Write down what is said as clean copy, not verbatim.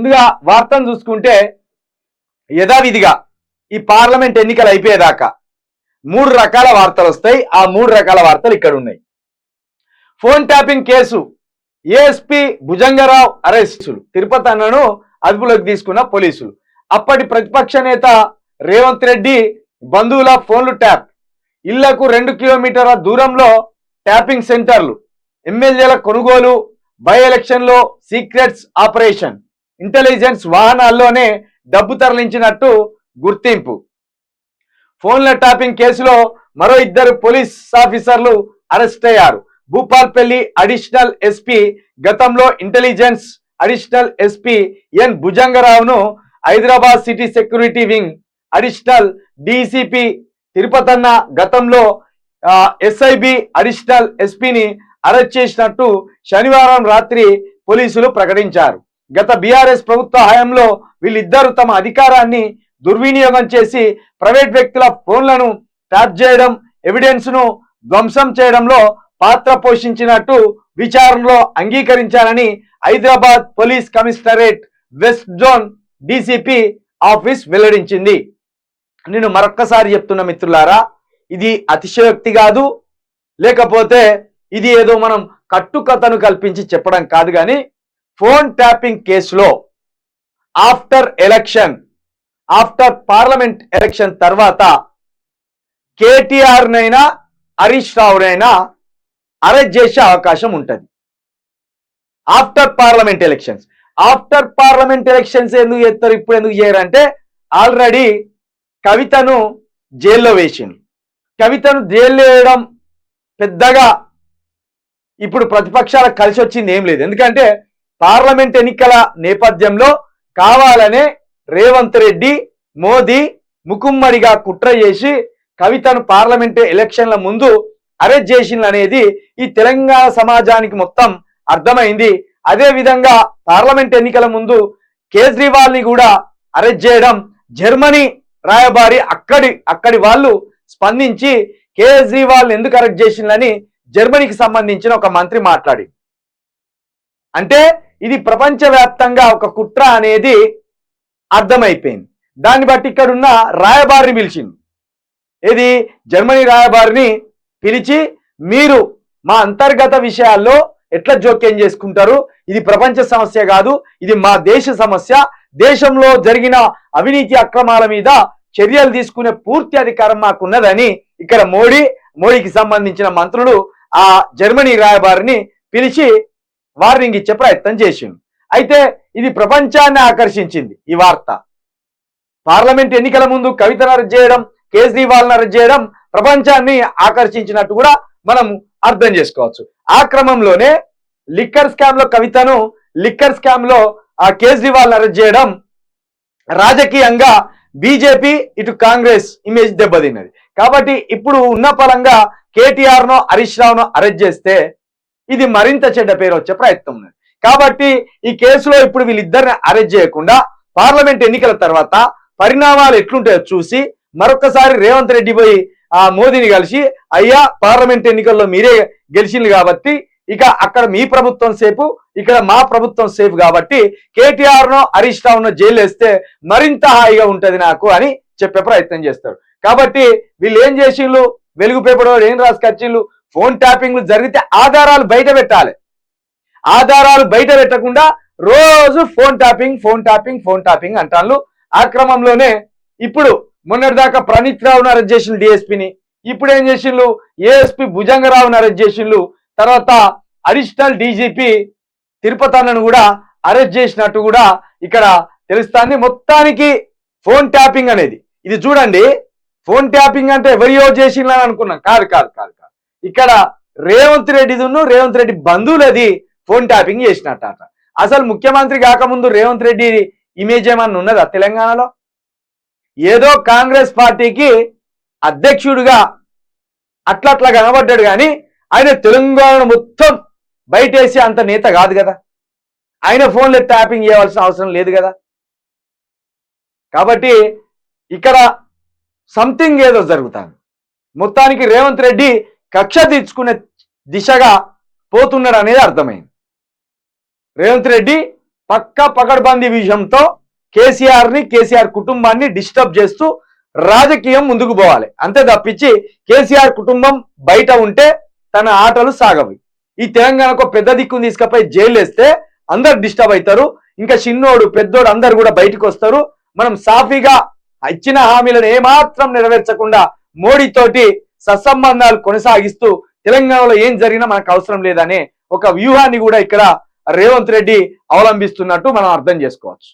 ముందుగా వార్తను చూసుకుంటే యథావిధిగా ఈ పార్లమెంట్ ఎన్నికలు అయిపోయేదాకా 3 రకాల వార్తలు వస్తాయి. ఆ 3 రకాల వార్తలు ఇక్కడ ఉన్నాయి. Phone tapping case, ASP Bhujanga Rao అరెస్టులు, తిరుపతి అన్నను అదుపులోకి తీసుకున్న పోలీసులు. అప్పటి ప్రతిపక్ష నేత రేవంత్ రెడ్డి బంధువుల ఫోన్లు ట్యాప్, ఇళ్లకు 2 కిలోమీటర్ల దూరంలో ట్యాపింగ్ సెంటర్లు, ఎమ్మెల్యేల కొనుగోలు, బై ఎలక్షన్లో సీక్రెట్స్ ఆపరేషన్, ఇంటెలిజెన్స్ వాహనాల్లోనే డబ్బు తరలించినట్టు గుర్తింపు. ఫోన్ల ట్యాపింగ్ కేసులో మరో 2 పోలీస్ ఆఫీసర్లు అరెస్ట్ అయ్యారు. భూపాల్పల్లి అడిషనల్ ఎస్పీ, గతంలో ఇంటెలిజెన్స్ అడిషనల్ ఎస్పీ ఎన్ భుజంగరావును Hyderabad city security wing additional DCP Tirupatanna, గతంలో ఎస్ఐబి అడిషనల్ ఎస్పీని అరెస్ట్ చేసినట్టు శనివారం రాత్రి పోలీసులు ప్రకటించారు. గత బీఆర్ఎస్ ప్రభుత్వ హయాంలో వీళ్ళిద్దరూ తమ అధికారాన్ని దుర్వినియోగం చేసి ప్రైవేట్ వ్యక్తుల ఫోన్లను ట్యాప్ చేయడం, ఎవిడెన్స్ ను ధ్వంసం చేయడంలో పాత్ర పోషించినట్టు విచారణలో అంగీకరించారని Hyderabad police commissionerate west zone DCP office వెల్లడించింది. నేను మరొక్కసారి చెప్తున్న మిత్రులారా, ఇది అతిశయోక్తి కాదు, లేకపోతే ఇది ఏదో మనం కట్టుకథను కల్పించి చెప్పడం కాదు. కానీ ఫోన్ ట్యాపింగ్ కేసులో ఆఫ్టర్ పార్లమెంట్ ఎలక్షన్ తర్వాత కేటీఆర్నైనా హరీష్ రావునైనా అరెస్ట్ చేసే అవకాశం ఉంటుంది. ఆఫ్టర్ పార్లమెంట్ ఎలక్షన్స్ ఎందుకు చేస్తారు, ఇప్పుడు ఎందుకు చేయరంటే, ఆల్రెడీ కవితను జైల్లో వేసింది. కవితను జైల్లో వేయడం పెద్దగా ఇప్పుడు ప్రతిపక్షాలకు కలిసి వచ్చింది ఏం లేదు. ఎందుకంటే పార్లమెంట్ ఎన్నికల నేపథ్యంలో కావాలనే రేవంత్ రెడ్డి, మోదీ ముకుమ్మడిగా కుట్ర చేసి కవితను పార్లమెంట్ ఎలక్షన్ల ముందు అరెస్ట్ చేసింది అనేది ఈ తెలంగాణ సమాజానికి మొత్తం అర్థమైంది. అదే విధంగా పార్లమెంట్ ఎన్నికల ముందు కేజ్రీవాల్ ని కూడా అరెస్ట్ చేయడం, జర్మనీ రాయబారి అక్కడి వాళ్ళు స్పందించి కేజ్రీవాల్ ఎందుకు అరెస్ట్ చేసిందని జర్మనీకి సంబంధించిన ఒక మంత్రి మాట్లాడి, అంటే ఇది ప్రపంచవ్యాప్తంగా ఒక కుట్ర అనేది అర్థమైపోయింది. దాన్ని బట్టి ఇక్కడున్న రాయబారిని పిలిచింది, ఇది జర్మనీ రాయబారిని పిలిచి, మీరు మా అంతర్గత విషయాల్లో ఎట్లా జోక్యం చేసుకుంటారు, ఇది ప్రపంచ సమస్య కాదు, ఇది మా దేశ సమస్య, దేశంలో జరిగిన అవినీతి అక్రమాల మీద చర్యలు తీసుకునే పూర్తి అధికారం మాకున్నదని ఇక్కడ మోడీకి సంబంధించిన మంత్రులు ఆ జర్మనీ రాయబారిని పిలిచి వార్నింగ్ ఇచ్చే ప్రయత్నం చేసింది. అయితే ఇది ప్రపంచాన్ని ఆకర్షించింది. ఈ వార్త పార్లమెంట్ ఎన్నికల ముందు కవితను అరెస్ట్ చేయడం, కేజ్రీవాల్ని అరెస్ట్ చేయడం ప్రపంచాన్ని ఆకర్షించినట్టు కూడా మనం అర్థం చేసుకోవచ్చు. ఆ క్రమంలోనే లిక్కర్ స్కామ్ లో కవితను, లిక్కర్ స్కామ్ లో ఆ కేజ్రీవాల్ని అరెస్ట్ చేయడం రాజకీయంగా బీజేపీ ఇటు కాంగ్రెస్ ఇమేజ్ దెబ్బతిన్నది. కాబట్టి ఇప్పుడు ఉన్న పరంగా కేటీఆర్ నో హరీష్ రావునో అరెస్ట్ చేస్తే ఇది మరింత చెడ్డ పేరు వచ్చే ప్రయత్నం ఉన్నది. కాబట్టి ఈ కేసులో ఇప్పుడు వీళ్ళిద్దరిని అరెస్ట్ చేయకుండా పార్లమెంట్ ఎన్నికల తర్వాత పరిణామాలు ఎట్లుంటాయో చూసి మరొకసారి రేవంత్ రెడ్డి పోయి ఆ మోదీని కలిసి, అయ్యా పార్లమెంట్ ఎన్నికల్లో మీరే గెలిచింది కాబట్టి ఇక అక్కడ మీ ప్రభుత్వం సేఫ్, ఇక్కడ మా ప్రభుత్వం సేఫ్, కాబట్టి కేటీఆర్ నో హరీష్ రావునో జైలు వేస్తే మరింత హాయిగా ఉంటది నాకు అని చెప్పే ప్రయత్నం చేస్తారు. కాబట్టి వీళ్ళు ఏం చేసిండ్రు, వెలుగు పేపర్ ఏం రాసుకొచ్చిండ్రు, ఫోన్ ట్యాపింగ్లు జరిగితే ఆధారాలు బయట పెట్టాలి. ఆధారాలు బయట పెట్టకుండా రోజు ఫోన్ ట్యాపింగ్ అంటారు. ఆ క్రమంలోనే ఇప్పుడు మొన్నటిదాకా ప్రణీత్ రావును అరెస్ట్ చేసిండ్రు డిఎస్పీని, ఇప్పుడు ఏం చేసిండ్రు ఏఎస్పీ భుజంగరావును అరెస్ట్ చేసిండ్రు, తర్వాత అడిషనల్ డీజీపీ తిరుపతన్నను కూడా అరెస్ట్ చేసినట్టు కూడా ఇక్కడ తెలుస్తుంది. మొత్తానికి ఫోన్ ట్యాపింగ్ అనేది ఇది చూడండి, ఫోన్ ట్యాపింగ్ అంటే ఎవరియో చేసిందని అనుకున్నాం, కాదు. ఇక్కడ రేవంత్ రెడ్డి బంధువులది ఫోన్ ట్యాపింగ్ చేసినట్ట. అసలు ముఖ్యమంత్రి కాకముందు రేవంత్ రెడ్డి ఇమేజ్ ఏమన్నా ఉన్నదా తెలంగాణలో? ఏదో కాంగ్రెస్ పార్టీకి అధ్యక్షుడిగా అట్లా కనబడ్డాడు, కానీ ఆయన తెలంగాణ మొత్తం బయటేసి అంత నేత కాదు కదా, ఆయన ఫోన్లో ట్యాపింగ్ చేయవలసిన అవసరం లేదు కదా. కాబట్టి ఇక్కడ సంథింగ్ ఏదో జరుగుతుంది. మొత్తానికి రేవంత్ రెడ్డి కక్ష తీర్చుకునే దిశగా పోతున్నాడు అనేది అర్థమైంది. రేవంత్ రెడ్డి పక్కా పకడ్బందీ విషయంతో కేసీఆర్ కుటుంబాన్ని డిస్టర్బ్ చేస్తూ రాజకీయం ముందుకు పోవాలి, అంతే తప్పించి కేసీఆర్ కుటుంబం బయట ఉంటే తన ఆటలు సాగవి. ఈ తెలంగాణకు పెద్ద దిక్కును తీసుకపోయి జైలు వేస్తే అందరు డిస్టర్బ్ అవుతారు, ఇంకా చిన్నోడు పెద్దోడు అందరు కూడా బయటకు వస్తారు. మనం సాఫీగా ఇచ్చిన హామీలను ఏమాత్రం నెరవేర్చకుండా మోడీతోటి సత్సంబంధాలు కొనసాగిస్తూ తెలంగాణలో ఏం జరిగినా మనకు అవసరం లేదనే ఒక వ్యూహాన్ని కూడా ఇక్కడ రేవంత్ రెడ్డి అవలంబిస్తున్నట్టు మనం అర్థం చేసుకోవచ్చు.